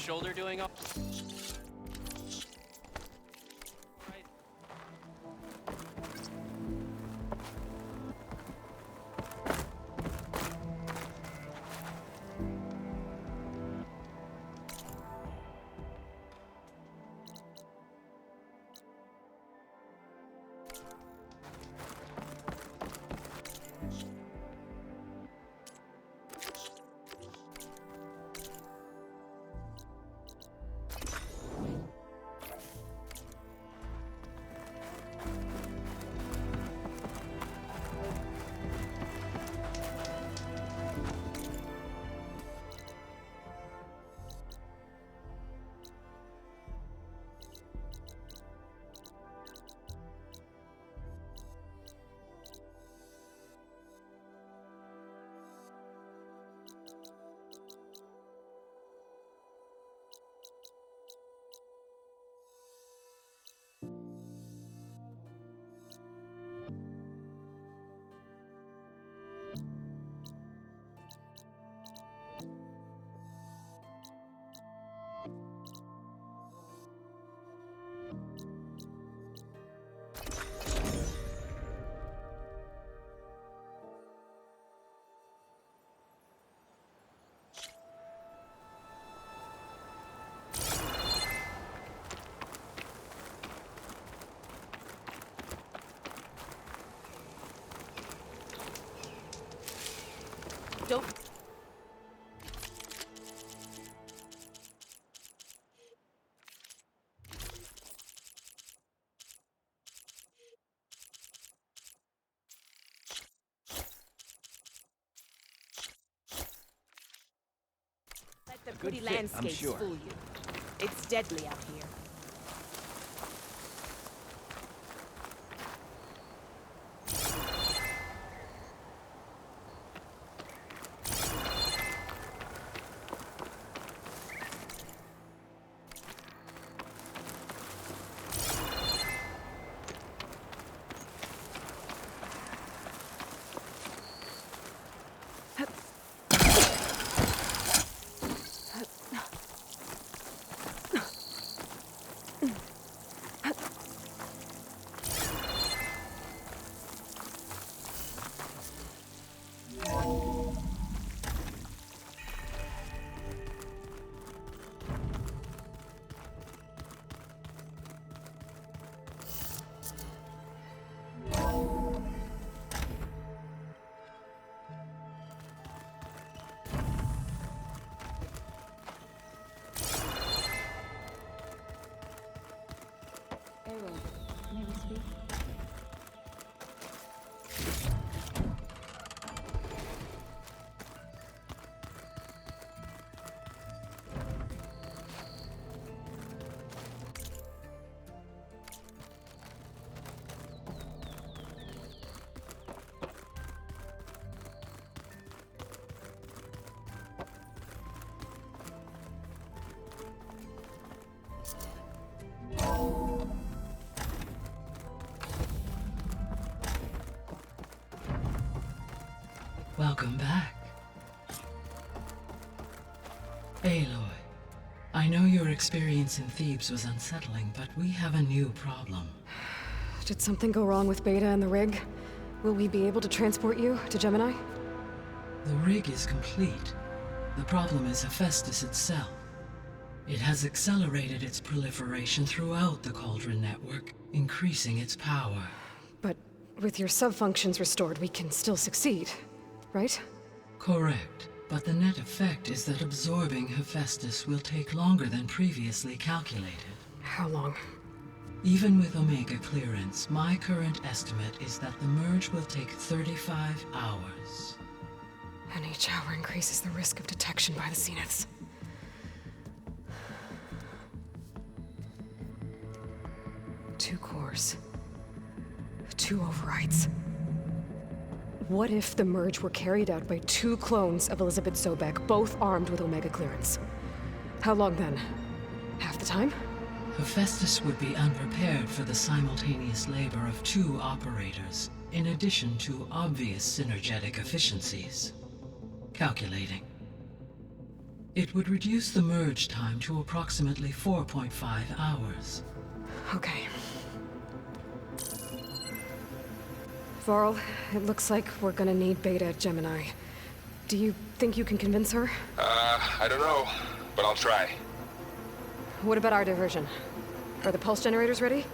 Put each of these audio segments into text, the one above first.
shoulder doing all right? Don't... Let the pretty landscapes fool you. It's deadly out here. Welcome back. Aloy, I know your experience in Thebes was unsettling, but we have a new problem. Did something go wrong with Beta and the rig? Will we be able to transport you to Gemini? The rig is complete. The problem is Hephaestus itself. It has accelerated its proliferation throughout the Cauldron network, increasing its power. But with your sub-functions restored, we can still succeed, right? Correct. But the net effect is that absorbing Hephaestus will take longer than previously calculated. How long? Even with Omega clearance, my current estimate is that the merge will take 35 hours. And each hour increases the risk of detection by the Zeniths. Two cores. Two overrides. What if the merge were carried out by two clones of Elizabeth Sobek, both armed with Omega clearance? How long then? Half the time? Hephaestus would be unprepared for the simultaneous labor of two operators, in addition to obvious synergetic efficiencies. Calculating. It would reduce the merge time to approximately 4.5 hours. Okay. Varl, it looks like we're gonna need Beta at Gemini. Do you think you can convince her? I don't know, but I'll try. What about our diversion? Are the pulse generators ready?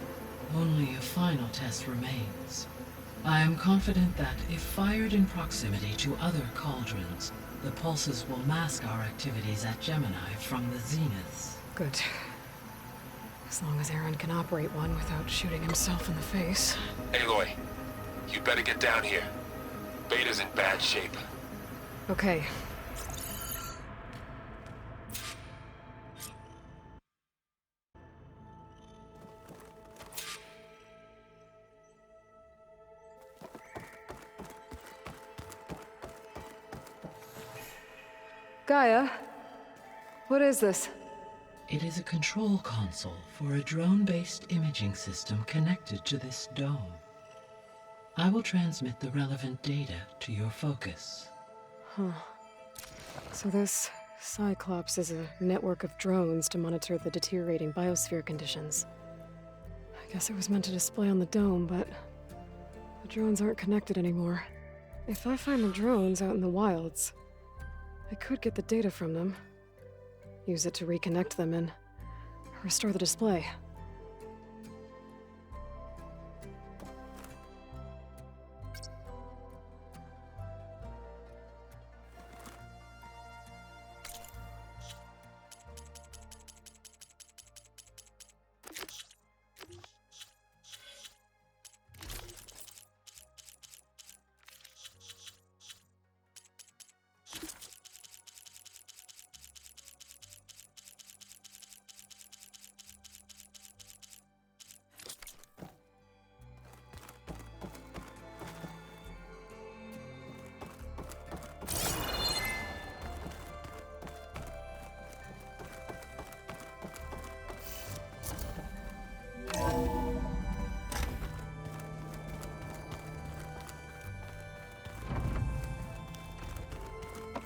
Only a final test remains. I am confident that if fired in proximity to other cauldrons, the pulses will mask our activities at Gemini from the zeniths. Good. As long as Aaron can operate one without shooting himself in the face. Aloy, you better get down here. Beta's in bad shape. Okay. Gaia, what is this? It is a control console for a drone-based imaging system connected to this dome. I will transmit the relevant data to your focus. Huh. So this Cyclops is a network of drones to monitor the deteriorating biosphere conditions. I guess it was meant to display on the dome, but the drones aren't connected anymore. If I find the drones out in the wilds, I could get the data from them, use it to reconnect them, and restore the display.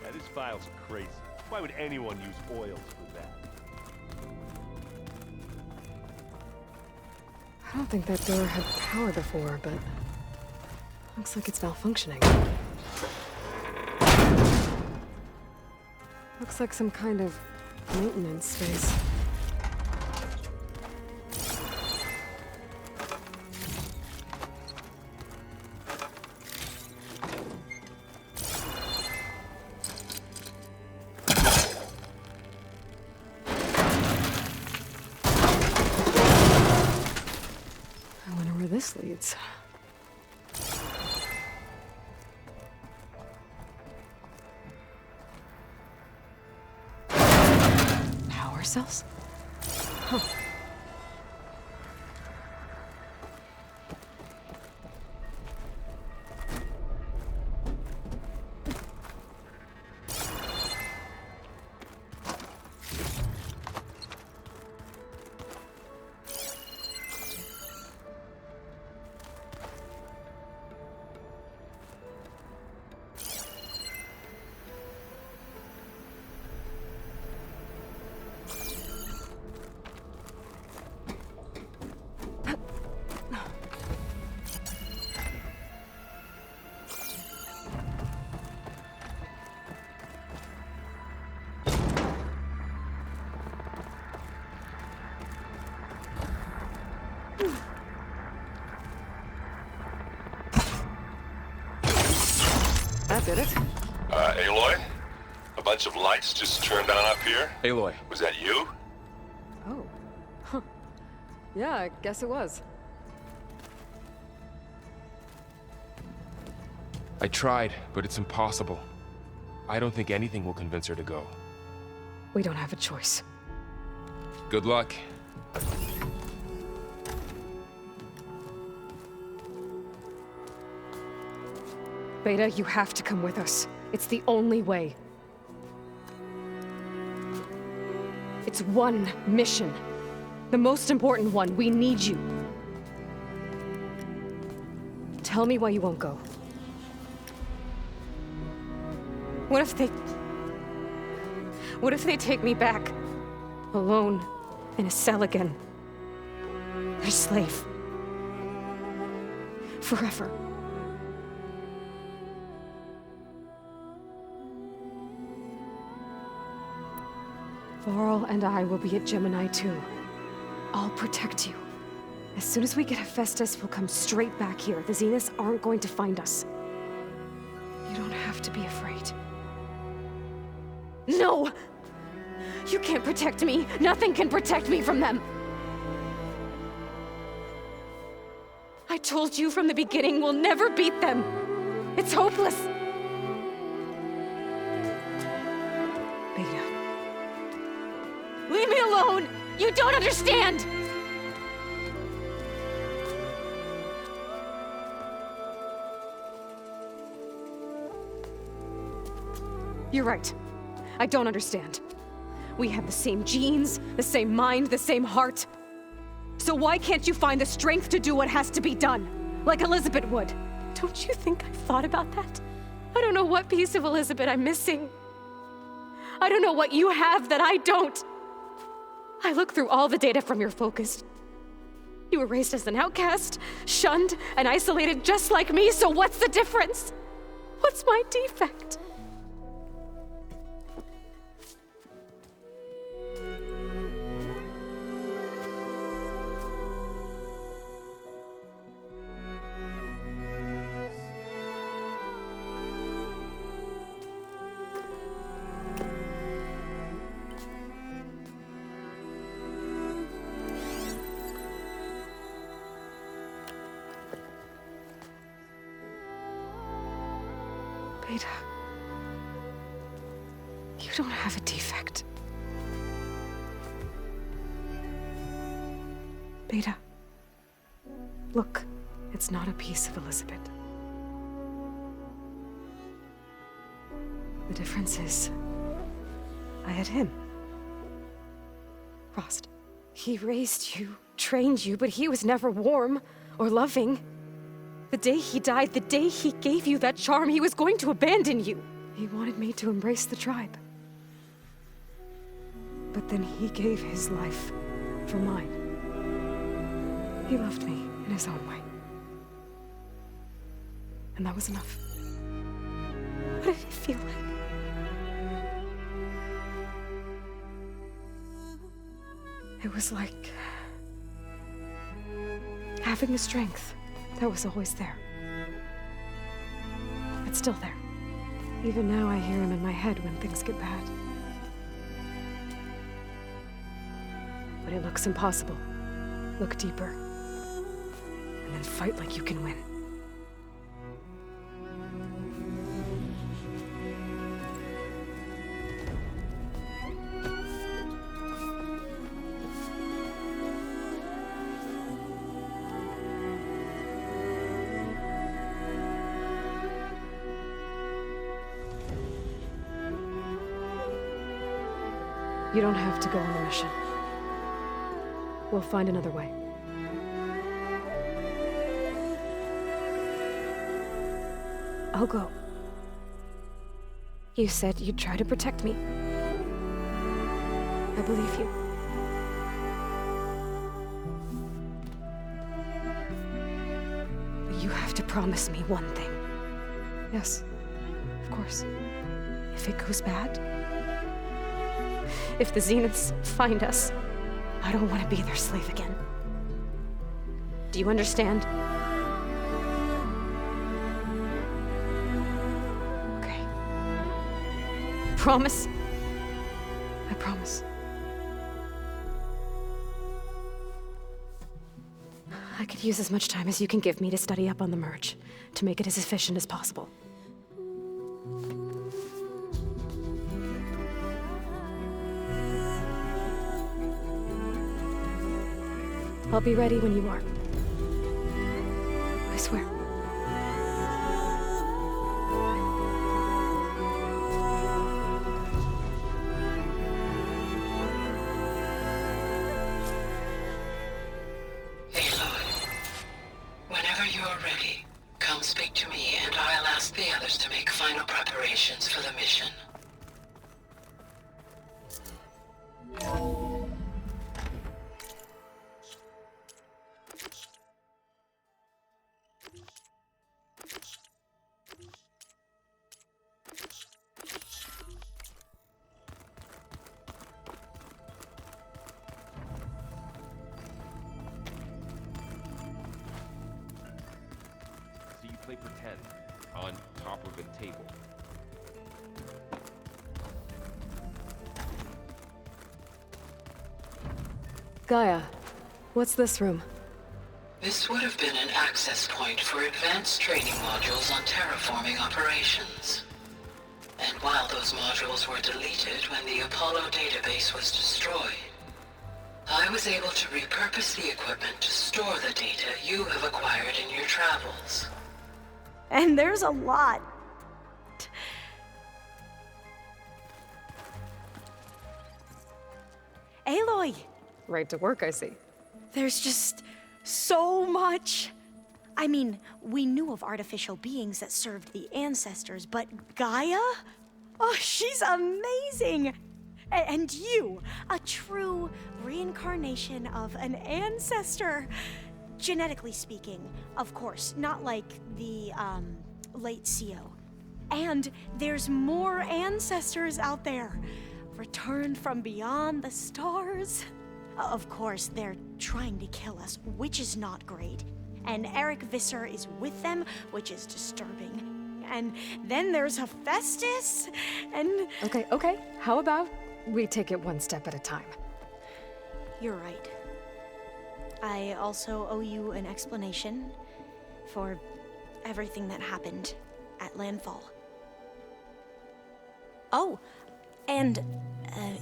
Yeah, this file's crazy. Why would anyone use oils for that? I don't think that door had power before, but looks like it's malfunctioning. Looks like some kind of maintenance space. I wonder where this leads. Power cells? Huh. That did it. Aloy? A bunch of lights just turned on up here? Aloy. Was that you? Oh. Huh. Yeah, I guess it was. I tried, but it's impossible. I don't think anything will convince her to go. We don't have a choice. Good luck. Beta, you have to come with us. It's the only way. It's one mission. The most important one. We need you. Tell me why you won't go. What if they take me back? Alone, in a cell again. Their slave. Forever. Varl and I will be at Gemini too. I'll protect you. As soon as we get Hephaestus, we'll come straight back here. The Zeniths aren't going to find us. You don't have to be afraid. No! You can't protect me. Nothing can protect me from them. I told you from the beginning we'll never beat them. It's hopeless. Beta. Leave me alone! You don't understand! You're right. I don't understand. We have the same genes, the same mind, the same heart. So why can't you find the strength to do what has to be done? Like Elizabeth would. Don't you think I've thought about that? I don't know what piece of Elizabeth I'm missing. I don't know what you have that I don't. I look through all the data from your focus. You were raised as an outcast, shunned, and isolated just like me, so what's the difference? What's my defect? Beta, you don't have a defect. Beta, look, it's not a piece of Elizabeth. The difference is, I had him. Frost. He raised you, trained you, but he was never warm or loving. The day he died, the day he gave you that charm, he was going to abandon you. He wanted me to embrace the tribe. But then he gave his life for mine. He loved me in his own way. And that was enough. What did it feel like? It was like having the strength that was always there. It's still there. Even now I hear him in my head when things get bad. But it looks impossible. Look deeper. And then fight like you can win. You don't have to go on the mission. We'll find another way. I'll go. You said you'd try to protect me. I believe you. But you have to promise me one thing. Yes, of course. If it goes bad, if the Zeniths find us, I don't want to be their slave again. Do you understand? Okay. Promise? I promise. I could use as much time as you can give me to study up on the merge, to make it as efficient as possible. I'll be ready when you are. I swear. Aloy, whenever you're ready, come speak to me and I'll ask the others to make final preparations for the mission. So you play pretend on top of a table. Gaia, what's this room? This would have been an access point for advanced training modules on terraforming operations. And while those modules were deleted when the Apollo database was destroyed, I was able to repurpose the equipment to store the data you have acquired in your travels. And there's a lot. Aloy, Right to work, I see. there's just so much. I mean, we knew of artificial beings that served the ancestors, but Gaia? Oh, she's amazing! And you, a true reincarnation of an ancestor. Genetically speaking, of course, not like the, late CO. And there's more ancestors out there, returned from beyond the stars. Of course, they're trying to kill us, which is not great. And Eric Visser is with them, which is disturbing. And then there's Hephaestus, and... Okay. How about we take it one step at a time? You're right. I also owe you an explanation for everything that happened at Landfall. Oh, and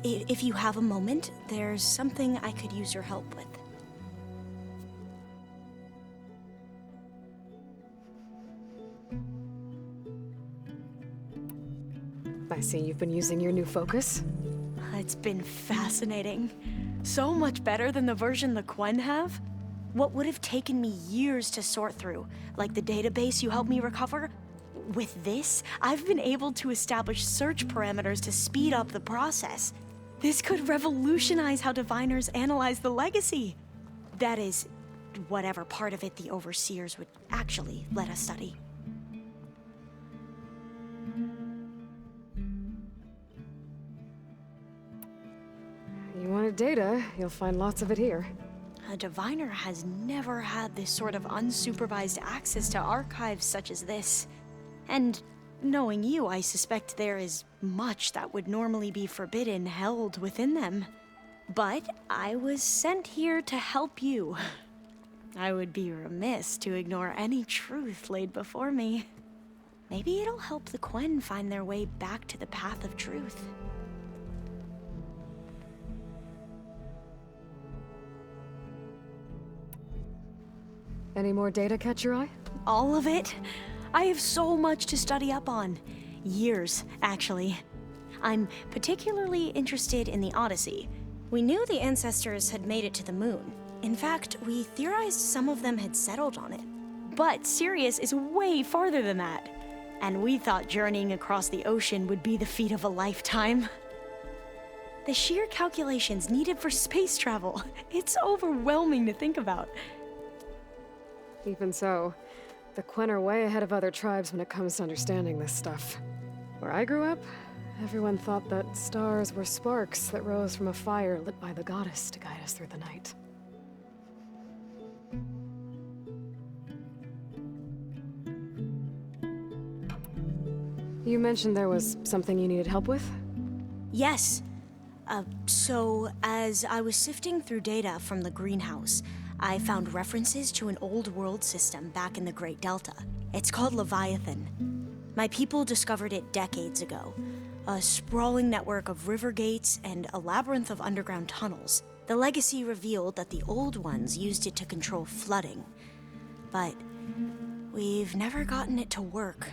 if you have a moment, there's something I could use your help with. I see you've been using your new focus. It's been fascinating. So much better than the version the Quen have. What would have taken me years to sort through, like the database you helped me recover, with this, I've been able to establish search parameters to speed up the process. This could revolutionize how diviners analyze the legacy. That is, whatever part of it the overseers would actually let us study. You wanted data, you'll find lots of it here. A diviner has never had this sort of unsupervised access to archives such as this. And knowing you, I suspect there is much that would normally be forbidden held within them. But I was sent here to help you. I would be remiss to ignore any truth laid before me. Maybe it'll help the Quen find their way back to the path of truth. Any more data catch your eye? All of it? I have so much to study up on. Years, actually. I'm particularly interested in the Odyssey. We knew the ancestors had made it to the moon. In fact, we theorized some of them had settled on it. But Sirius is way farther than that. And we thought journeying across the ocean would be the feat of a lifetime. The sheer calculations needed for space travel, it's overwhelming to think about. Even so, the Quen are way ahead of other tribes when it comes to understanding this stuff. Where I grew up, everyone thought that stars were sparks that rose from a fire lit by the goddess to guide us through the night. You mentioned there was something you needed help with? Yes. So as I was sifting through data from the greenhouse, I found references to an old world system back in the Great Delta. It's called Leviathan. My people discovered it decades ago. A sprawling network of river gates and a labyrinth of underground tunnels. The legacy revealed that the old ones used it to control flooding. But we've never gotten it to work.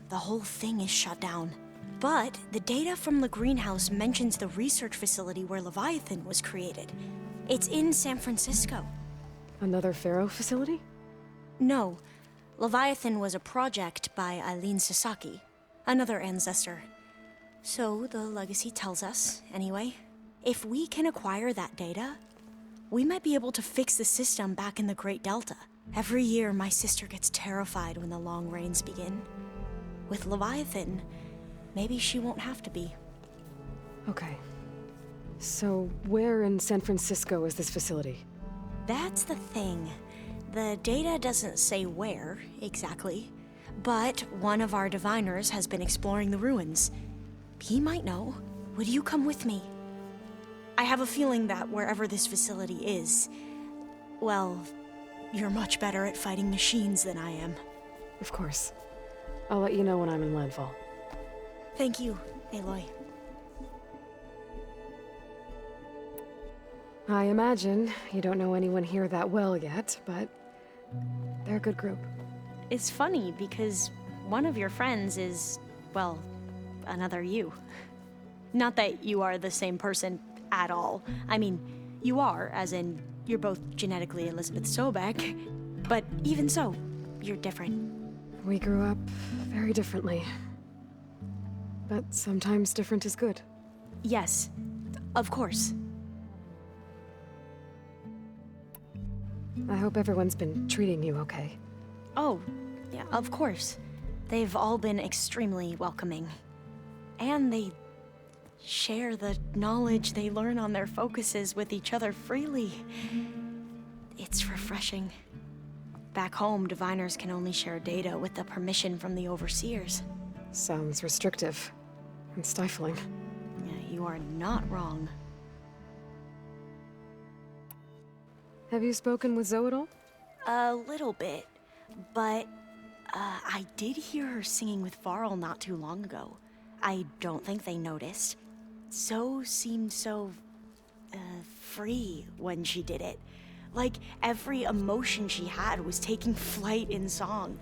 The whole thing is shut down. But the data from the greenhouse mentions the research facility where Leviathan was created. It's in San Francisco. Another Pharaoh facility? No. Leviathan was a project by Eileen Sasaki, another ancestor. So the legacy tells us, anyway. If we can acquire that data, we might be able to fix the system back in the Great Delta. Every year, my sister gets terrified when the long rains begin. With Leviathan, maybe she won't have to be. Okay. So, where in San Francisco is this facility? That's the thing. The data doesn't say where, exactly. But one of our diviners has been exploring the ruins. He might know. Would you come with me? I have a feeling that wherever this facility is, well, you're much better at fighting machines than I am. Of course. I'll let you know when I'm in landfall. Thank you, Aloy. I imagine you don't know anyone here that well yet, but they're a good group. It's funny because one of your friends is, well, another you. Not that you are the same person at all. I mean, you are, as in, you're both genetically Elizabeth Sobek, but even so, you're different. We grew up very differently. But sometimes different is good. Yes, of course. I hope everyone's been treating you okay. Oh, yeah, of course. They've all been extremely welcoming. And they share the knowledge they learn on their focuses with each other freely. It's refreshing. Back home, diviners can only share data with the permission from the overseers. Sounds restrictive and stifling. Yeah, you are not wrong. Have you spoken with Zoe at all? A little bit, but I did hear her singing with Varl not too long ago. I don't think they noticed. Zoe seemed so free when she did it. Like every emotion she had was taking flight in song.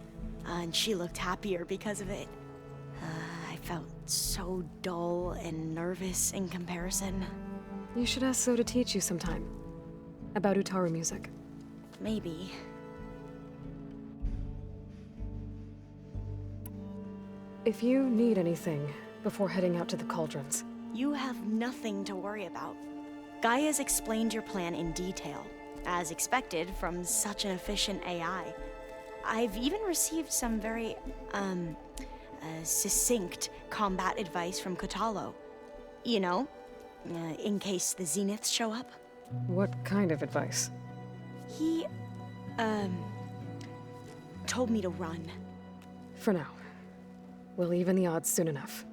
And she looked happier because of it. I felt so dull and nervous in comparison. You should ask Zoe to teach you sometime. About Utaru music. Maybe. If you need anything before heading out to the cauldrons. You have nothing to worry about. Gaia's explained your plan in detail, as expected from such an efficient AI. I've even received some very, succinct combat advice from Kotalo. You know, in case the Zeniths show up. What kind of advice? He, told me to run. For now. We'll even the odds soon enough.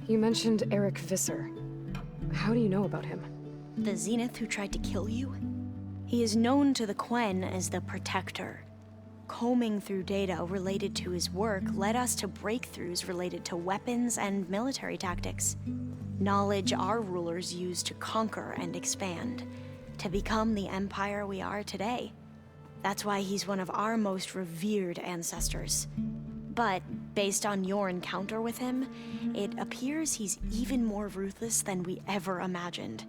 You mentioned Eric Visser. How do you know about him? The Zenith who tried to kill you? He is known to the Quen as the Protector. Combing through data related to his work led us to breakthroughs related to weapons and military tactics. Knowledge our rulers used to conquer and expand, to become the empire we are today. That's why he's one of our most revered ancestors. But based on your encounter with him, it appears he's even more ruthless than we ever imagined.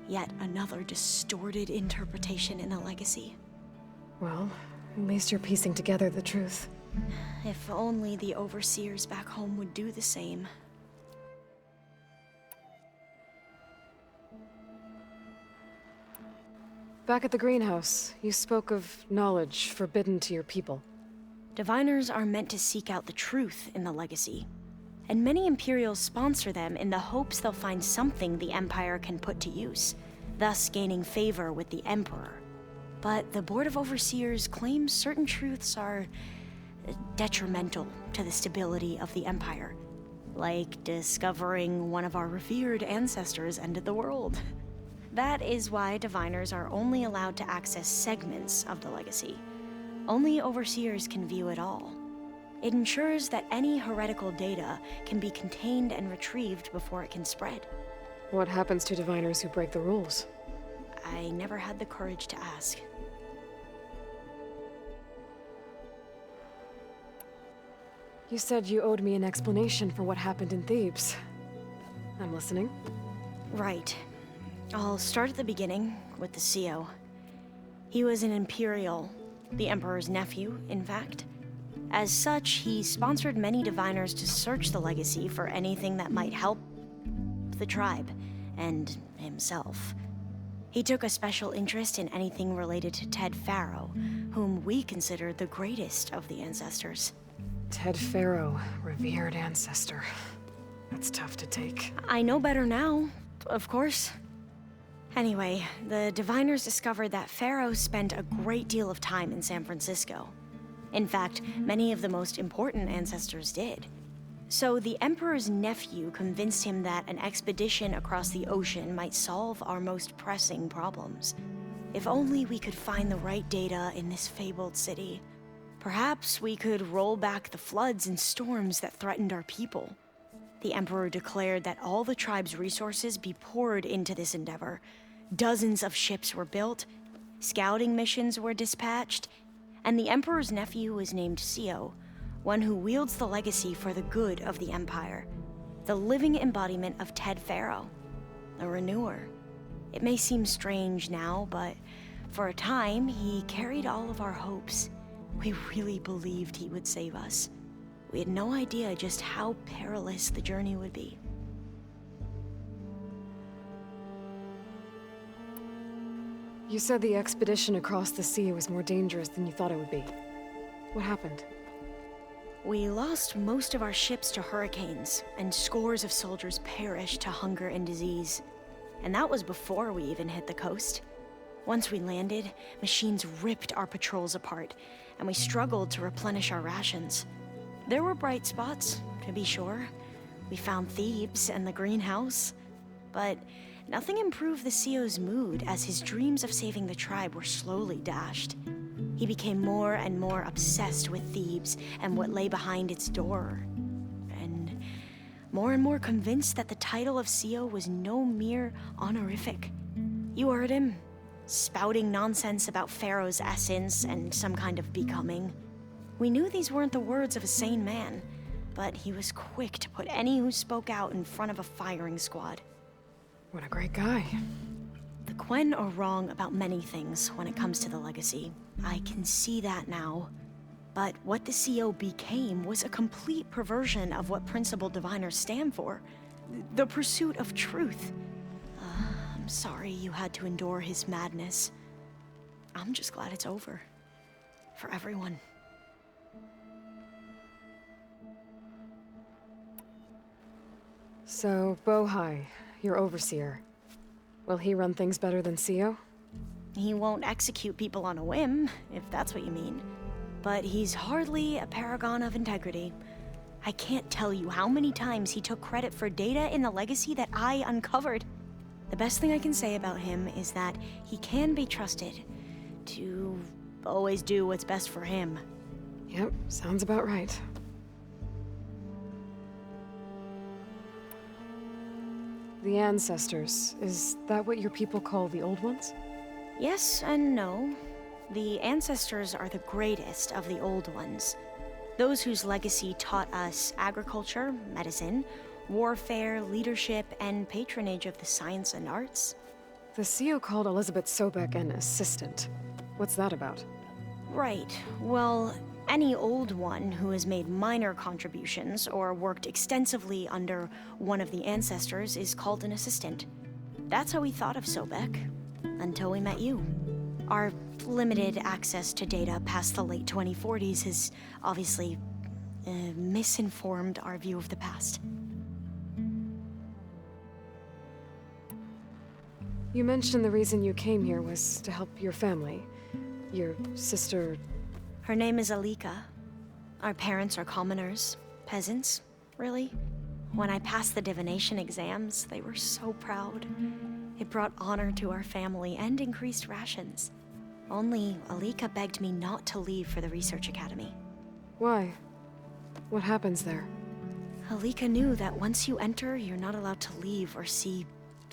Yet another distorted interpretation in the legacy. Well, at least you're piecing together the truth. If only the overseers back home would do the same. Back at the greenhouse, you spoke of knowledge forbidden to your people. Diviners are meant to seek out the truth in the legacy. And many Imperials sponsor them in the hopes they'll find something the Empire can put to use, thus gaining favor with the Emperor. But the Board of Overseers claims certain truths are detrimental to the stability of the Empire. Like discovering one of our revered ancestors ended the world. That is why diviners are only allowed to access segments of the legacy. Only overseers can view it all. It ensures that any heretical data can be contained and retrieved before it can spread. What happens to diviners who break the rules? I never had the courage to ask. You said you owed me an explanation for what happened in Thebes. I'm listening. Right. I'll start at the beginning, with the CO. He was an Imperial, the Emperor's nephew, in fact. As such, he sponsored many diviners to search the legacy for anything that might help the tribe, and himself. He took a special interest in anything related to Ted Faro, whom we consider the greatest of the ancestors. Ted Faro, revered ancestor. That's tough to take. I know better now, of course. Anyway, the diviners discovered that Faro spent a great deal of time in San Francisco. In fact, many of the most important ancestors did. So the Emperor's nephew convinced him that an expedition across the ocean might solve our most pressing problems. If only we could find the right data in this fabled city, perhaps we could roll back the floods and storms that threatened our people. The Emperor declared that all the tribe's resources be poured into this endeavor. Dozens of ships were built, scouting missions were dispatched, and the Emperor's nephew was named Sio, one who wields the legacy for the good of the Empire, the living embodiment of Ted Faro, a renewer. It may seem strange now, but for a time, he carried all of our hopes. We really believed he would save us. We had no idea just how perilous the journey would be. You said the expedition across the sea was more dangerous than you thought it would be. What happened? We lost most of our ships to hurricanes, and scores of soldiers perished to hunger and disease. And that was before we even hit the coast. Once we landed, machines ripped our patrols apart, and we struggled to replenish our rations. There were bright spots, to be sure. We found Thebes and the greenhouse, but nothing improved the CEO's mood as his dreams of saving the tribe were slowly dashed. He became more and more obsessed with Thebes and what lay behind its door, and more convinced that the title of CEO was no mere honorific. You heard him, spouting nonsense about Pharaoh's essence and some kind of becoming. We knew these weren't the words of a sane man, but he was quick to put any who spoke out in front of a firing squad. What a great guy. The Quen are wrong about many things when it comes to the legacy. I can see that now. But what the CO became was a complete perversion of what principled diviners stand for. The pursuit of truth. I'm sorry you had to endure his madness. I'm just glad it's over. For everyone. So, Bohai, your overseer. Will he run things better than CEO? He won't execute people on a whim, if that's what you mean. But he's hardly a paragon of integrity. I can't tell you how many times he took credit for data in the legacy that I uncovered. The best thing I can say about him is that he can be trusted to always do what's best for him. Yep, sounds about right. The ancestors, is that what your people call the old ones? Yes and no. The ancestors are the greatest of the old ones. Those whose legacy taught us agriculture, medicine, warfare, leadership, and patronage of the science and arts. The CEO called Elizabeth Sobek an assistant. What's that about? Right. Well, any old one who has made minor contributions or worked extensively under one of the ancestors is called an assistant. That's how we thought of Sobek, until we met you. Our limited access to data past the late 2040s has obviously misinformed our view of the past. You mentioned the reason you came here was to help your family. Your sister... Her name is Alika. Our parents are commoners, peasants, really. When I passed the divination exams, they were so proud. It brought honor to our family and increased rations. Only Alika begged me not to leave for the research academy. Why? What happens there? Alika knew that once you enter, you're not allowed to leave or see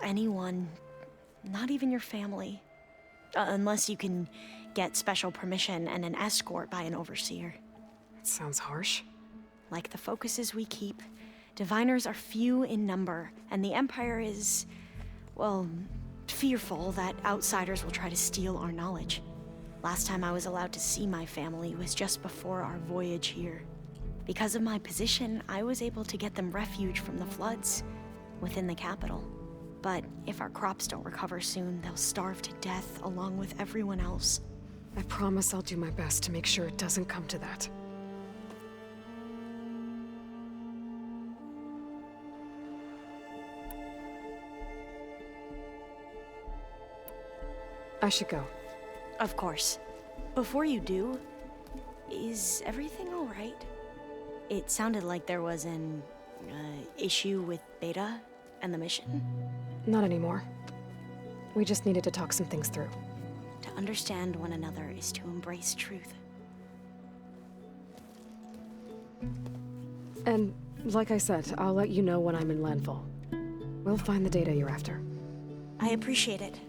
anyone, not even your family. Unless you can get special permission and an escort by an overseer. That sounds harsh. Like the focuses we keep, diviners are few in number, and the Empire is, well, fearful that outsiders will try to steal our knowledge. Last time I was allowed to see my family was just before our voyage here. Because of my position, I was able to get them refuge from the floods within the capital. But if our crops don't recover soon, they'll starve to death along with everyone else. I promise I'll do my best to make sure it doesn't come to that. I should go. Of course. Before you do, is everything all right? It sounded like there was an issue with Beta and the mission. Not anymore. We just needed to talk some things through. To understand one another is to embrace truth. And like I said, I'll let you know when I'm in landfall. We'll find the data you're after. I appreciate it.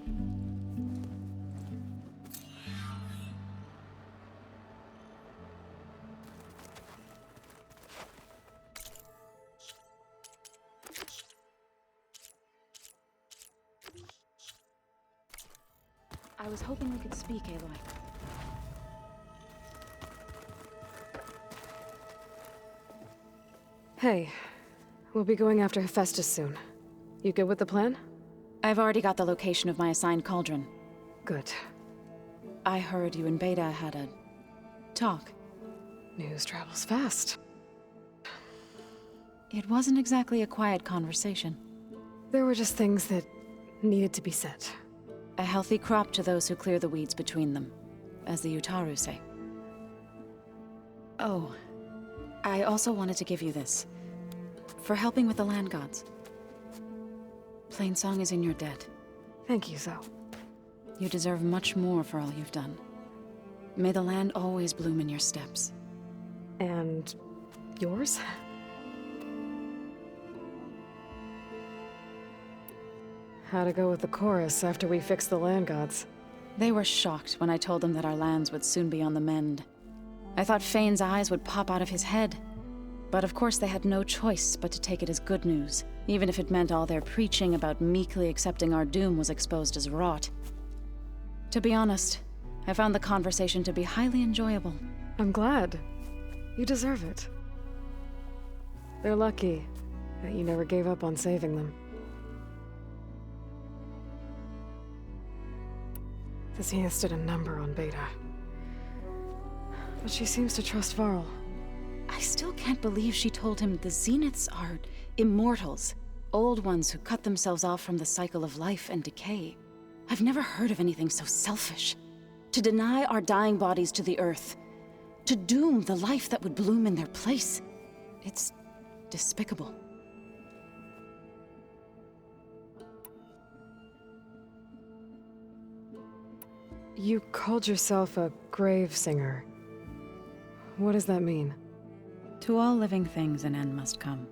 I was hoping we could speak, Aloy. Hey, we'll be going after Hephaestus soon. You good with the plan? I've already got the location of my assigned cauldron. Good. I heard you and Beta had a talk. News travels fast. It wasn't exactly a quiet conversation. There were just things that needed to be said. A healthy crop to those who clear the weeds between them, as the Utaru say. Oh, I also wanted to give you this. For helping with the land gods. Plainsong is in your debt. Thank you, Zoe. You deserve much more for all you've done. May the land always bloom in your steps. And yours? How'd it go with the chorus after we fixed the land gods? They were shocked when I told them that our lands would soon be on the mend. I thought Fane's eyes would pop out of his head. But of course they had no choice but to take it as good news, even if it meant all their preaching about meekly accepting our doom was exposed as rot. To be honest, I found the conversation to be highly enjoyable. I'm glad. You deserve it. They're lucky that you never gave up on saving them. The Zeniths did a number on Beta. But she seems to trust Varl. I still can't believe she told him the Zeniths are immortals. Old ones who cut themselves off from the cycle of life and decay. I've never heard of anything so selfish. To deny our dying bodies to the earth. To doom the life that would bloom in their place. It's despicable. You called yourself a grave singer. What does that mean? To all living things an end must come.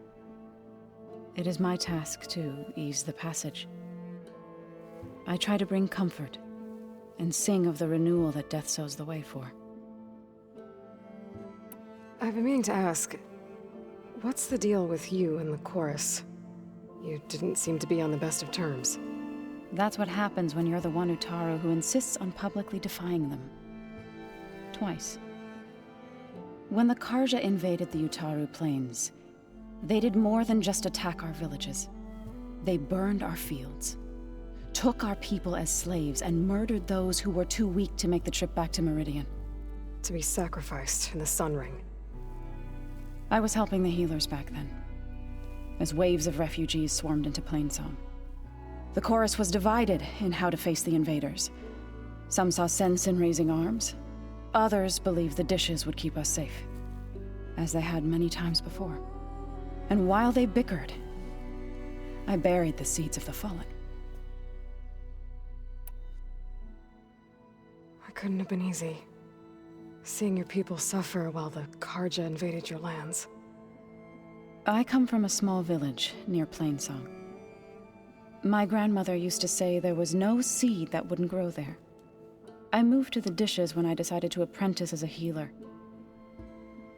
It is my task to ease the passage. I try to bring comfort, and sing of the renewal that death sows the way for. I've been meaning to ask, what's the deal with you and the chorus? You didn't seem to be on the best of terms. That's what happens when you're the one Utaru who insists on publicly defying them. Twice. When the Karja invaded the Utaru plains, they did more than just attack our villages. They burned our fields, took our people as slaves, and murdered those who were too weak to make the trip back to Meridian. To be sacrificed in the Sun Ring. I was helping the healers back then, as waves of refugees swarmed into Plainsong. The chorus was divided in how to face the invaders. Some saw sense in raising arms. Others believed the dishes would keep us safe, as they had many times before. And while they bickered, I buried the seeds of the fallen. It couldn't have been easy. Seeing your people suffer while the Karja invaded your lands. I come from a small village near Plainsong. My grandmother used to say there was no seed that wouldn't grow there. I moved to the dishes when I decided to apprentice as a healer.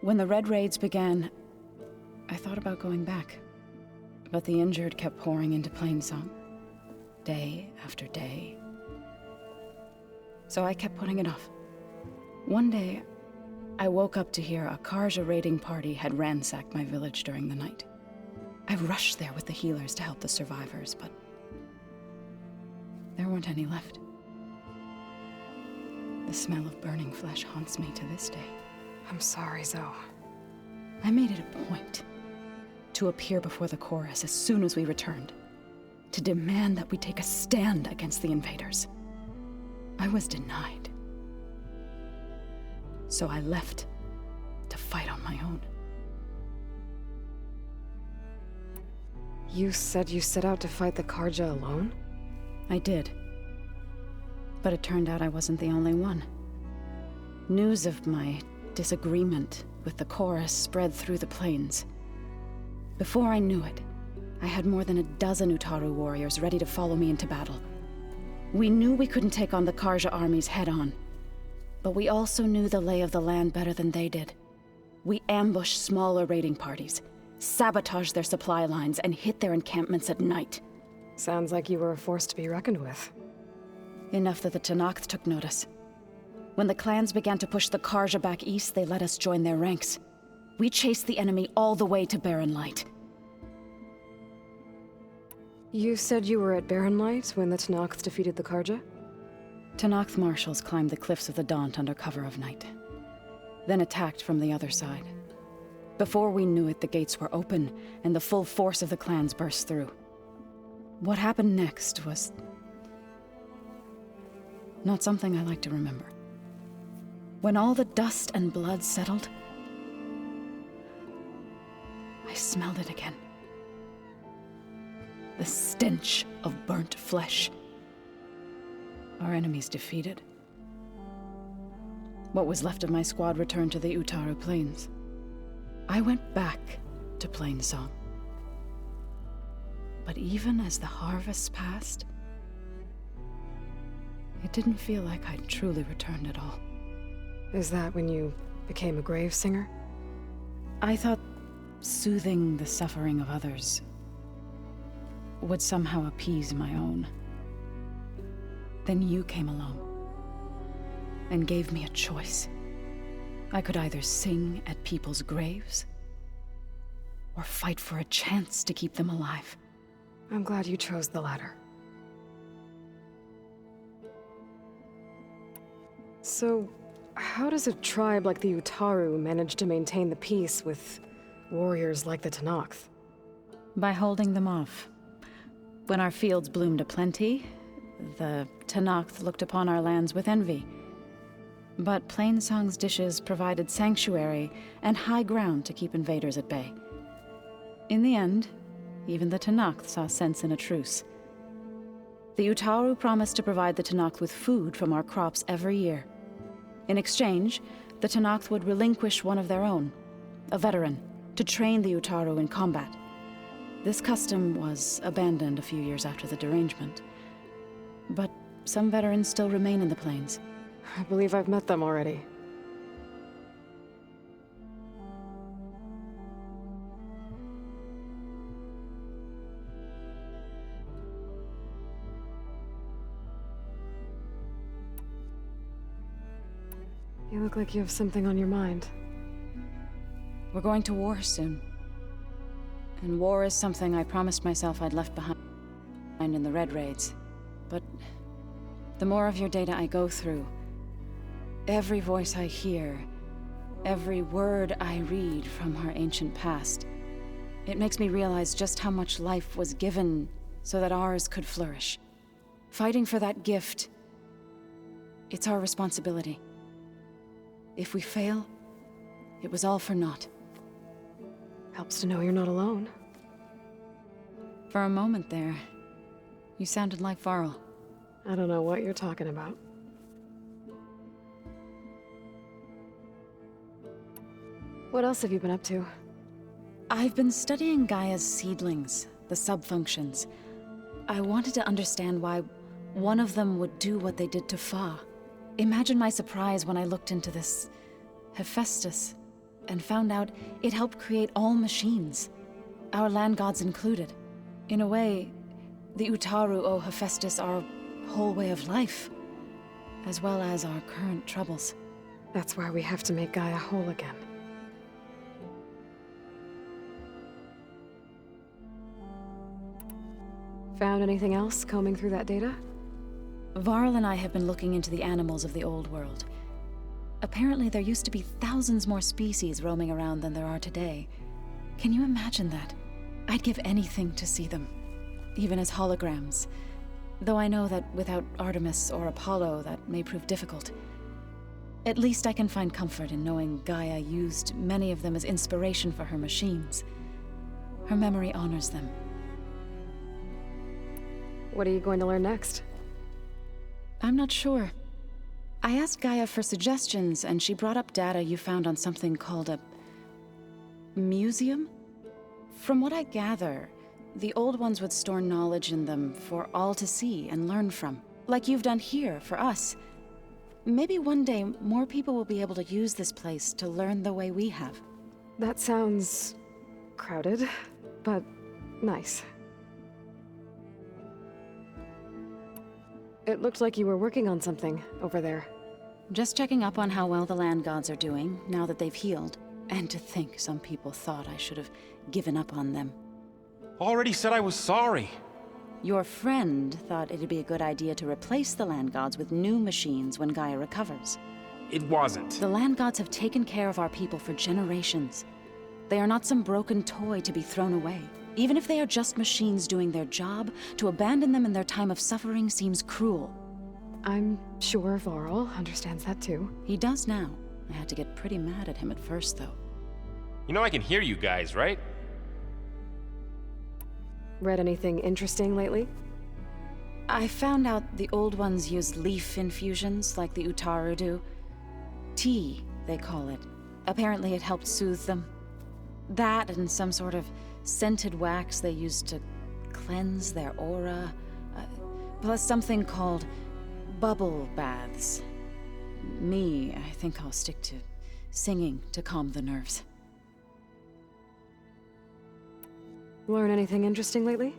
When the Red Raids began, I thought about going back. But the injured kept pouring into Plainsong, day after day. So I kept putting it off. One day, I woke up to hear a Karja raiding party had ransacked my village during the night. I rushed there with the healers to help the survivors, but There weren't any left. The smell of burning flesh haunts me to this day. I'm sorry, Zoe. I made it a point to appear before the chorus as soon as we returned, to demand that we take a stand against the invaders. I was denied. So I left to fight on my own. You said you set out to fight the Karja alone? I did. But it turned out I wasn't the only one. News of my disagreement with the chorus spread through the plains. Before I knew it, I had more than a dozen Utaru warriors ready to follow me into battle. We knew we couldn't take on the Karja armies head-on, but we also knew the lay of the land better than they did. We ambushed smaller raiding parties, sabotaged their supply lines, and hit their encampments at night. Sounds like you were a force to be reckoned with. Enough that the Tenakth took notice. When the clans began to push the Karja back east, they let us join their ranks. We chased the enemy all the way to Barren Light. You said you were at Barren Light when the Tenakth defeated the Karja? Tenakth marshals climbed the cliffs of the Daunt under cover of night, then attacked from the other side. Before we knew it, the gates were open, and the full force of the clans burst through. What happened next was not something I like to remember. When all the dust and blood settled, I smelled it again. The stench of burnt flesh. Our enemies defeated. What was left of my squad returned to the Utaru Plains. I went back to Plainsong. But even as the harvest passed, it didn't feel like I'd truly returned at all. Is that when you became a grave singer? I thought soothing the suffering of others would somehow appease my own. Then you came along and gave me a choice. I could either sing at people's graves or fight for a chance to keep them alive. I'm glad you chose the latter. So, how does a tribe like the Utaru manage to maintain the peace with warriors like the Tenakth? By holding them off. When our fields bloomed aplenty, the Tenakth looked upon our lands with envy. But Plainsong's dishes provided sanctuary and high ground to keep invaders at bay. In the end, even the Tenakth saw sense in a truce. The Utaru promised to provide the Tenakth with food from our crops every year. In exchange, the Tenakth would relinquish one of their own, a veteran, to train the Utaru in combat. This custom was abandoned a few years after the derangement. But some veterans still remain in the plains. I believe I've met them already. You look like you have something on your mind. We're going to war soon. And war is something I promised myself I'd left behind in the Red Raids. But the more of your data I go through, every voice I hear, every word I read from our ancient past, it makes me realize just how much life was given so that ours could flourish. Fighting for that gift, it's our responsibility. If we fail, it was all for naught. Helps to know you're not alone. For a moment there, you sounded like Varl. I don't know what you're talking about. What else have you been up to? I've been studying Gaia's seedlings, the subfunctions. I wanted to understand why one of them would do what they did to Fa. Imagine my surprise when I looked into this Hephaestus and found out it helped create all machines, our land gods included. In a way, the Utaru owe Hephaestus our whole way of life, as well as our current troubles. That's why we have to make Gaia whole again. Found anything else combing through that data? Varl and I have been looking into the animals of the old world. Apparently, there used to be thousands more species roaming around than there are today. Can you imagine that? I'd give anything to see them, even as holograms. Though I know that without Artemis or Apollo, that may prove difficult. At least I can find comfort in knowing Gaia used many of them as inspiration for her machines. Her memory honors them. What are you going to learn next? I'm not sure. I asked Gaia for suggestions, and she brought up data you found on something called a museum? From what I gather, the old ones would store knowledge in them for all to see and learn from, like you've done here for us. Maybe one day more people will be able to use this place to learn the way we have. That sounds crowded, but nice. It looked like you were working on something over there. Just checking up on how well the land gods are doing, now that they've healed. And to think some people thought I should have given up on them. Already said I was sorry. Your friend thought it'd be a good idea to replace the land gods with new machines when Gaia recovers. It wasn't. The land gods have taken care of our people for generations. They are not some broken toy to be thrown away. Even if they are just machines doing their job, to abandon them in their time of suffering seems cruel. I'm sure Varl understands that too. He does now. I had to get pretty mad at him at first, though. You know I can hear you guys, right? Read anything interesting lately? I found out the old ones use leaf infusions like the Utaru do. Tea, they call it. Apparently it helped soothe them. That and some sort of scented wax they used to cleanse their aura. Plus something called bubble baths. Me, I think I'll stick to singing to calm the nerves. Learn anything interesting lately?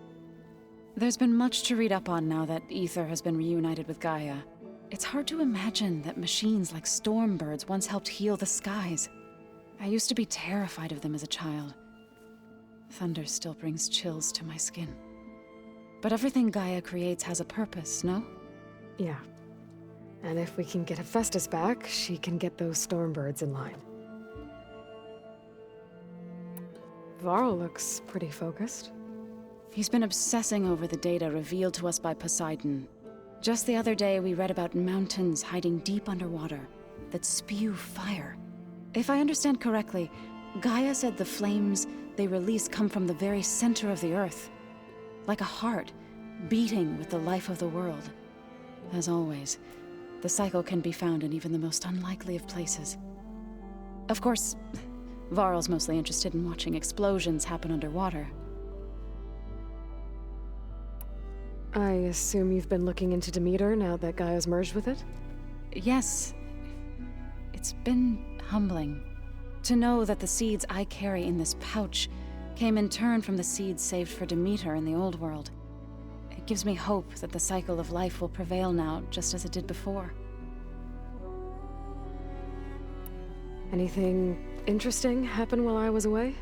There's been much to read up on now that Ether has been reunited with Gaia. It's hard to imagine that machines like Stormbirds once helped heal the skies. I used to be terrified of them as a child. Thunder still brings chills to my skin. But everything Gaia creates has a purpose, no? Yeah. And if we can get Hephaestus back, she can get those Stormbirds in line. Varl looks pretty focused. He's been obsessing over the data revealed to us by Poseidon. Just the other day, we read about mountains hiding deep underwater that spew fire. If I understand correctly, Gaia said the flames they release come from the very center of the Earth. Like a heart, beating with the life of the world. As always, the cycle can be found in even the most unlikely of places. Of course, Varl's mostly interested in watching explosions happen underwater. I assume you've been looking into Demeter now that Gaia's merged with it? Yes. It's been humbling to know that the seeds I carry in this pouch came in turn from the seeds saved for Demeter in the old world. It gives me hope that the cycle of life will prevail now, just as it did before. Anything interesting happen while I was away?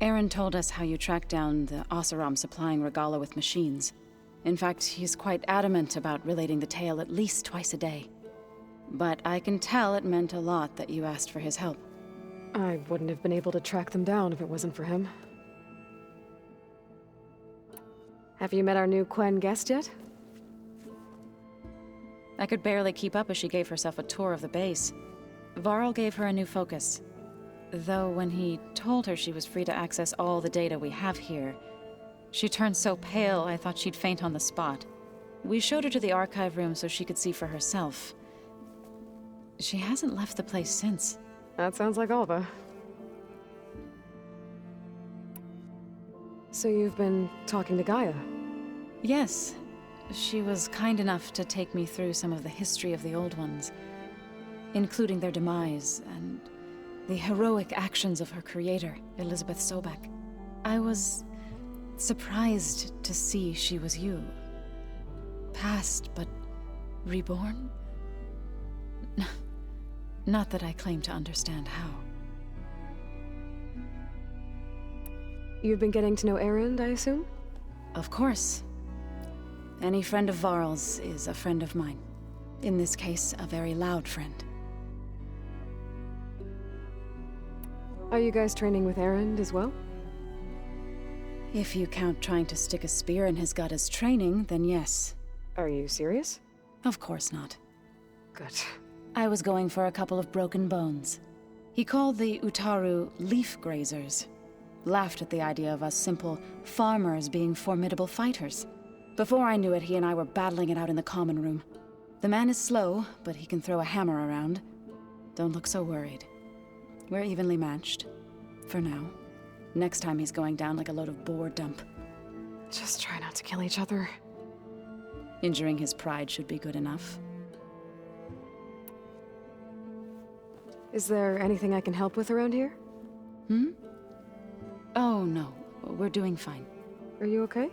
Aaron told us how you tracked down the Oseram supplying Regala with machines. In fact, he's quite adamant about relating the tale at least twice a day. But I can tell it meant a lot that you asked for his help. I wouldn't have been able to track them down if it wasn't for him. Have you met our new Quen guest yet? I could barely keep up as she gave herself a tour of the base. Varl gave her a new focus. Though when he told her she was free to access all the data we have here, she turned so pale I thought she'd faint on the spot. We showed her to the archive room so she could see for herself. She hasn't left the place since. That sounds like Alva. So you've been talking to Gaia? Yes. She was kind enough to take me through some of the history of the old ones, including their demise and the heroic actions of her creator, Elizabeth Sobek. I was surprised to see she was you. Past, but reborn? Not that I claim to understand how. You've been getting to know Aaron, I assume? Of course. Any friend of Varl's is a friend of mine. In this case, a very loud friend. Are you guys training with Erend as well? If you count trying to stick a spear in his gut as training, then yes. Are you serious? Of course not. Good. I was going for a couple of broken bones. He called the Utaru leaf grazers. Laughed at the idea of us simple farmers being formidable fighters. Before I knew it, he and I were battling it out in the common room. The man is slow, but he can throw a hammer around. Don't look so worried. We're evenly matched. For now. Next time he's going down like a load of boar dump. Just try not to kill each other. Injuring his pride should be good enough. Is there anything I can help with around here? Oh, no. We're doing fine. Are you okay?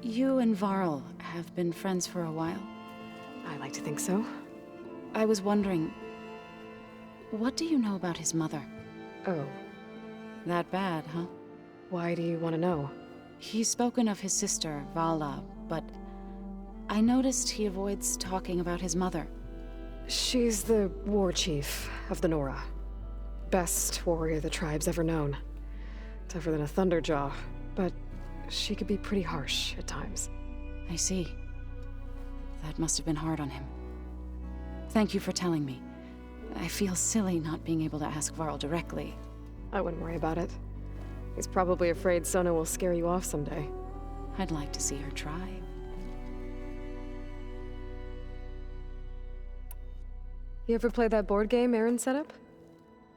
You and Varl have been friends for a while. I like to think so. I was wondering, what do you know about his mother? Oh, That bad, huh? why do you want to know? He's spoken of his sister, Vala, but I noticed he avoids talking about his mother. She's the war chief of the Nora. Best warrior the tribe's ever known. Tougher than a Thunderjaw, but she could be pretty harsh at times. I see. That must have been hard on him. Thank you for telling me. I feel silly not being able to ask Varl directly. I wouldn't worry about it. He's probably afraid Sona will scare you off someday. I'd like to see her try. You ever play that board game Aaron set up?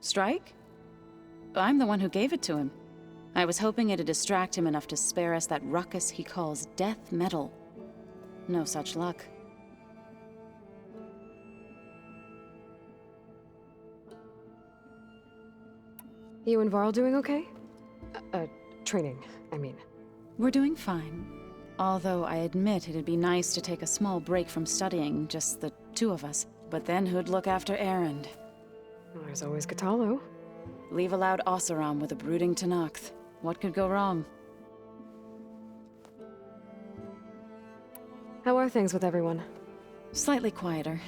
Strike? I'm the one who gave it to him. I was hoping it'd distract him enough to spare us that ruckus he calls death metal. No such luck. You and Varl doing okay? Training, I mean. We're doing fine. Although I admit it'd be nice to take a small break from studying, just the two of us. But then who'd look after Erend? There's always Katalo. Leave a loud Oseram with a brooding Tenakth. What could go wrong? How are things with everyone? Slightly quieter.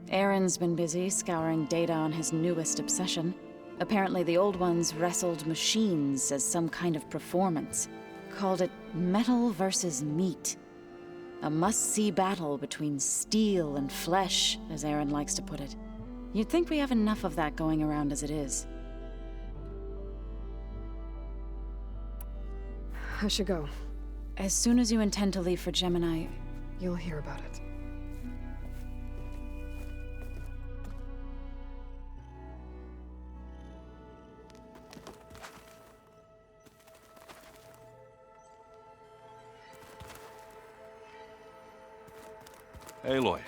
Aaron's been busy scouring data on his newest obsession. Apparently the old ones wrestled machines as some kind of performance. Called it metal versus meat. A must-see battle between steel and flesh, as Aaron likes to put it. You'd think we have enough of that going around as it is. I should go. As soon as you intend to leave for Gemini, You'll hear about it. Aloy.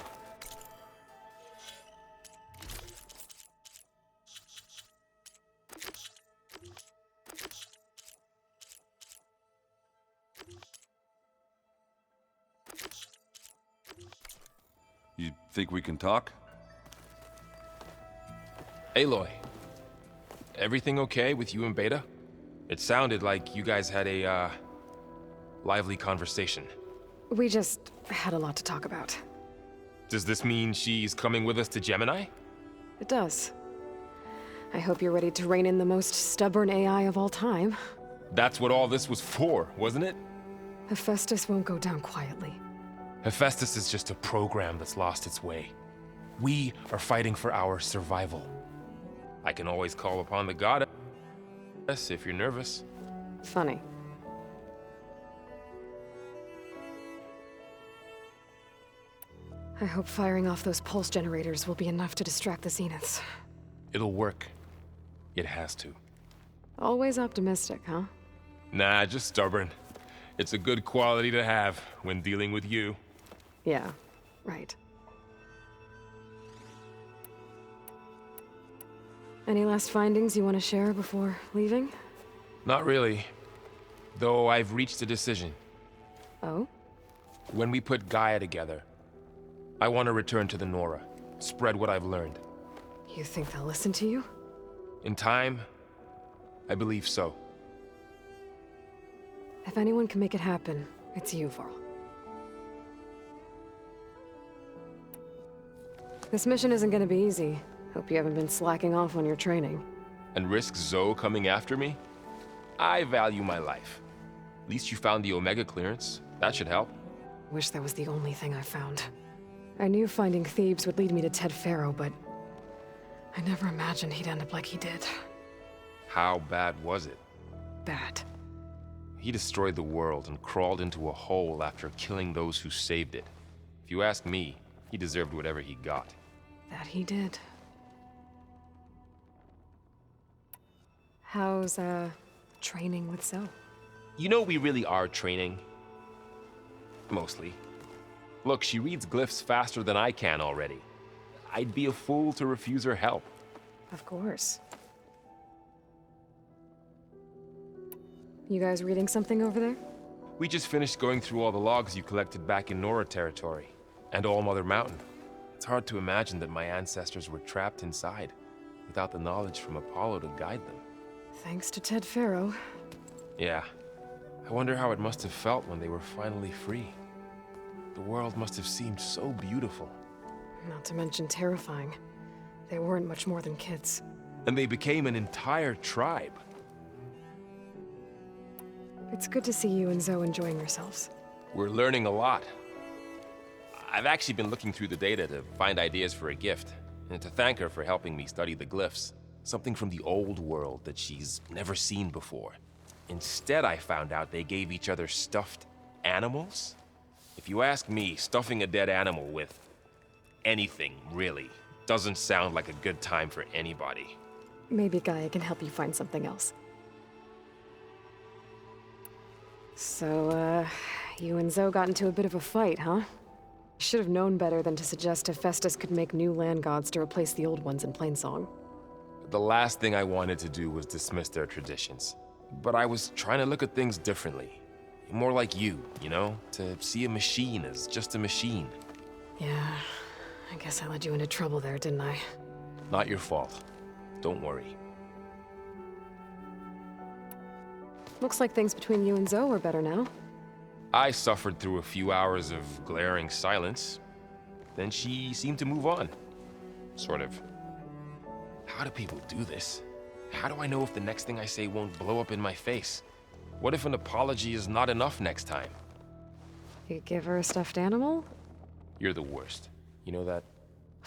You think we can talk? Aloy, everything okay with you and Beta? It sounded like you guys had a, lively conversation. We just had a lot to talk about. Does this mean she's coming with us to Gemini? It does. I hope you're ready to rein in the most stubborn AI of all time. That's what all this was for, wasn't it? Hephaestus won't go down quietly. Hephaestus is just a program that's lost its way. We are fighting for our survival. I can always call upon the goddess if you're nervous. Funny. I hope firing off those pulse generators will be enough to distract the Zeniths. It'll work. It has to. Always optimistic, huh? Nah, just stubborn. It's a good quality to have when dealing with you. Yeah, right. Any last findings you want to share before leaving? Not really. Though I've reached a decision. Oh? When we put Gaia together, I want to return to the Nora. Spread what I've learned. You think they'll listen to you? In time, I believe so. If anyone can make it happen, it's you, Varl. This mission isn't gonna be easy. Hope you haven't been slacking off on your training. And risk Zoe coming after me? I value my life. At least you found the Omega clearance. That should help. Wish that was the only thing I found. I knew finding Thebes would lead me to Ted Faro, but I never imagined he'd end up like he did. How bad was it? Bad. He destroyed the world and crawled into a hole after killing those who saved it. If you ask me, he deserved whatever he got. That he did. How's, training with Zoe? You know we really are training. Mostly. Look, she reads glyphs faster than I can already. I'd be a fool to refuse her help. Of course. You guys reading something over there? We just finished going through all the logs you collected back in Nora territory, and All Mother Mountain. It's hard to imagine that my ancestors were trapped inside, without the knowledge from Apollo to guide them. Thanks to Ted Faro. Yeah. I wonder how it must have felt when they were finally free. The world must have seemed so beautiful. Not to mention terrifying. They weren't much more than kids. And they became an entire tribe. It's good to see you and Zoe enjoying yourselves. We're learning a lot. I've actually been looking through the data to find ideas for a gift, and to thank her for helping me study the glyphs. Something from the old world that she's never seen before. Instead, I found out they gave each other stuffed animals. If you ask me, stuffing a dead animal with anything, really, doesn't sound like a good time for anybody. Maybe Gaia can help you find something else. So, you and Zoe got into a bit of a fight, huh? Should have known better than to suggest Hephaestus could make new land gods to replace the old ones in Plainsong. The last thing I wanted to do was dismiss their traditions. But I was trying to look at things differently. More like you know? To see a machine as just a machine. Yeah, I guess I led you into trouble there, didn't I? Not your fault. Don't worry. Looks like things between you and Zoe are better now. I suffered through a few hours of glaring silence. Then she seemed to move on. Sort of. How do people do this? How do I know if the next thing I say won't blow up in my face? What if an apology is not enough next time? You give her a stuffed animal? You're the worst. You know that?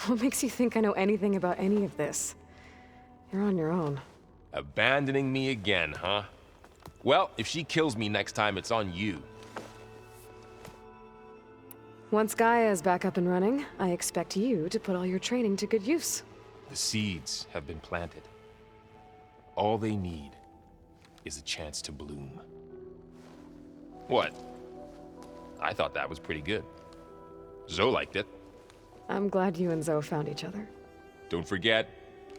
What makes you think I know anything about any of this? You're on your own. Abandoning me again, huh? Well, if she kills me next time, it's on you. Once Gaia is back up and running, I expect you to put all your training to good use. The seeds have been planted. All they need is a chance to bloom. What? I thought that was pretty good. Zoe liked it. I'm glad you and Zoe found each other. Don't forget,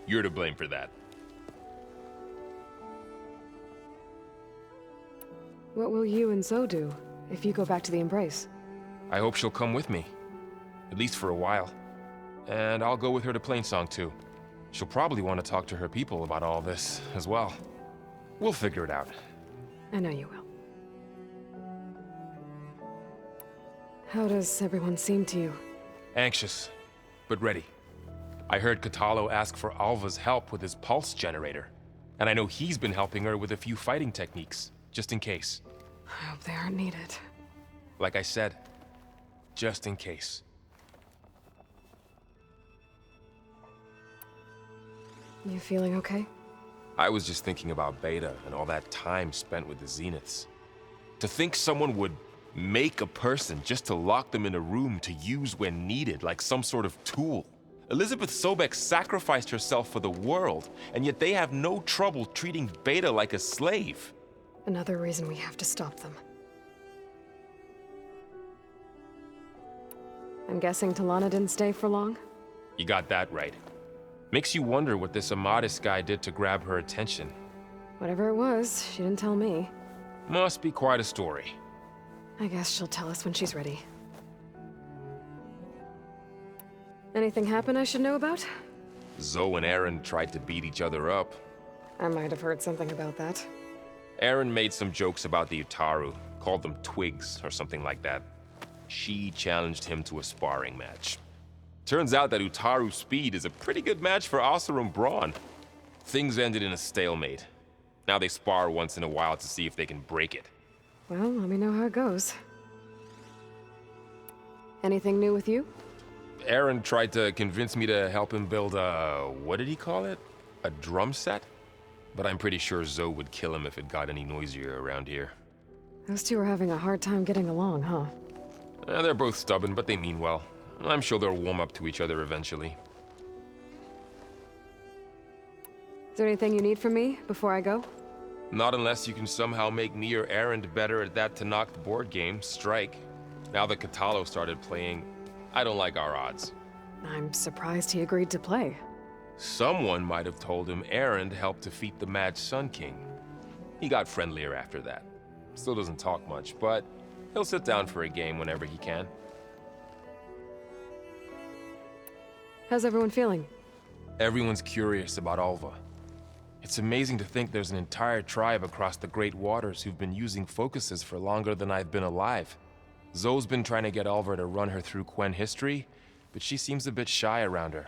you're to blame for that. What will you and Zoe do if you go back to the Embrace? I hope she'll come with me. At least for a while. And I'll go with her to Plainsong too. She'll probably want to talk to her people about all this as well. We'll figure it out. I know you will. How does everyone seem to you? Anxious, but ready. I heard Katalo ask for Alva's help with his pulse generator. And I know he's been helping her with a few fighting techniques, just in case. I hope they aren't needed. Like I said, just in case. You feeling okay? I was just thinking about Beta and all that time spent with the Zeniths. To think someone would make a person just to lock them in a room to use when needed, like some sort of tool. Elizabeth Sobek sacrificed herself for the world, and yet they have no trouble treating Beta like a slave. Another reason we have to stop them. I'm guessing Talana didn't stay for long? You got that right. Makes you wonder what this Amadis guy did to grab her attention. Whatever it was, she didn't tell me. Must be quite a story. I guess she'll tell us when she's ready. Anything happen I should know about? Zoe and Aaron tried to beat each other up. I might have heard something about that. Aaron made some jokes about the Utaru, called them twigs or something like that. She challenged him to a sparring match. Turns out that Utaru's speed is a pretty good match for Oseram brawn. Things ended in a stalemate. Now they spar once in a while to see if they can break it. Well, let me know how it goes. Anything new with you? Aaron tried to convince me to help him build a... what did he call it? A drum set? But I'm pretty sure Zoe would kill him if it got any noisier around here. Those two are having a hard time getting along, huh? They're both stubborn, but they mean well. I'm sure they'll warm up to each other eventually. Is there anything you need from me before I go? Not unless you can somehow make me or Aaron better at that Tanakh board game, Strike. Now that Katalo started playing, I don't like our odds. I'm surprised he agreed to play. Someone might have told him Aaron helped defeat the Mad Sun King. He got friendlier after that. Still doesn't talk much, but he'll sit down for a game whenever he can. How's everyone feeling? Everyone's curious about Alva. It's amazing to think there's an entire tribe across the Great Waters who've been using focuses for longer than I've been alive. Zoe's been trying to get Alva to run her through Quen history, but she seems a bit shy around her.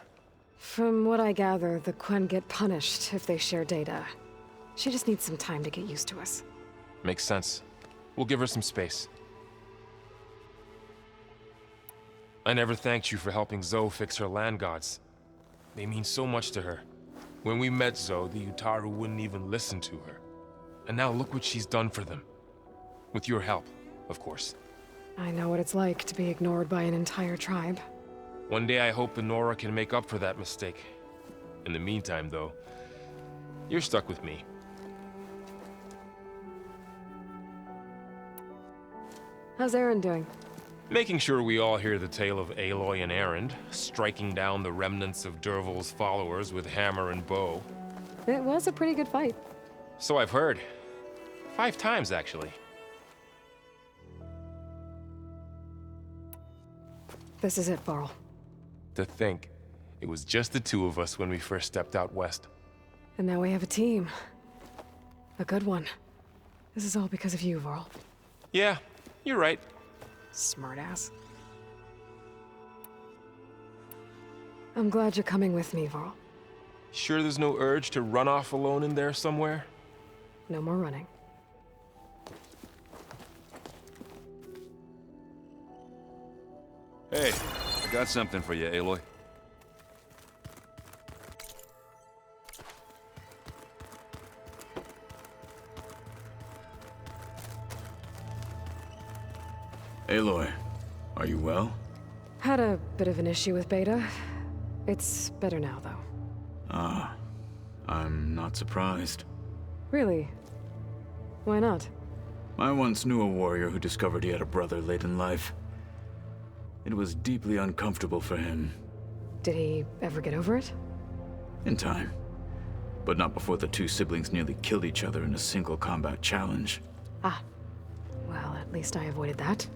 From what I gather, the Quen get punished if they share data. She just needs some time to get used to us. Makes sense. We'll give her some space. I never thanked you for helping Zoe fix her land gods. They mean so much to her. When we met Zoe, the Utaru wouldn't even listen to her. And now look what she's done for them. With your help, of course. I know what it's like to be ignored by an entire tribe. One day I hope the Nora can make up for that mistake. In the meantime, though, you're stuck with me. How's Aaron doing? Making sure we all hear the tale of Aloy and Erend, striking down the remnants of Dervahl's followers with hammer and bow. It was a pretty good fight. So I've heard. 5 times, actually. This is it, Varl. To think, it was just the 2 of us when we first stepped out west. And now we have a team. A good one. This is all because of you, Varl. Yeah, you're right. Smartass. I'm glad you're coming with me, Varl. Sure there's no urge to run off alone in there somewhere? No more running. Hey, I got something for you, Aloy. Aloy, are you well? Had a bit of an issue with Beta. It's better now, though. Ah, I'm not surprised. Really? Why not? I once knew a warrior who discovered he had a brother late in life. It was deeply uncomfortable for him. Did he ever get over it? In time. But not before the 2 siblings nearly killed each other in a single combat challenge. Ah. Well, at least I avoided that.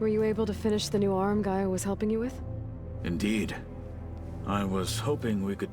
Were you able to finish the new arm Gaia was helping you with? Indeed. I was hoping we could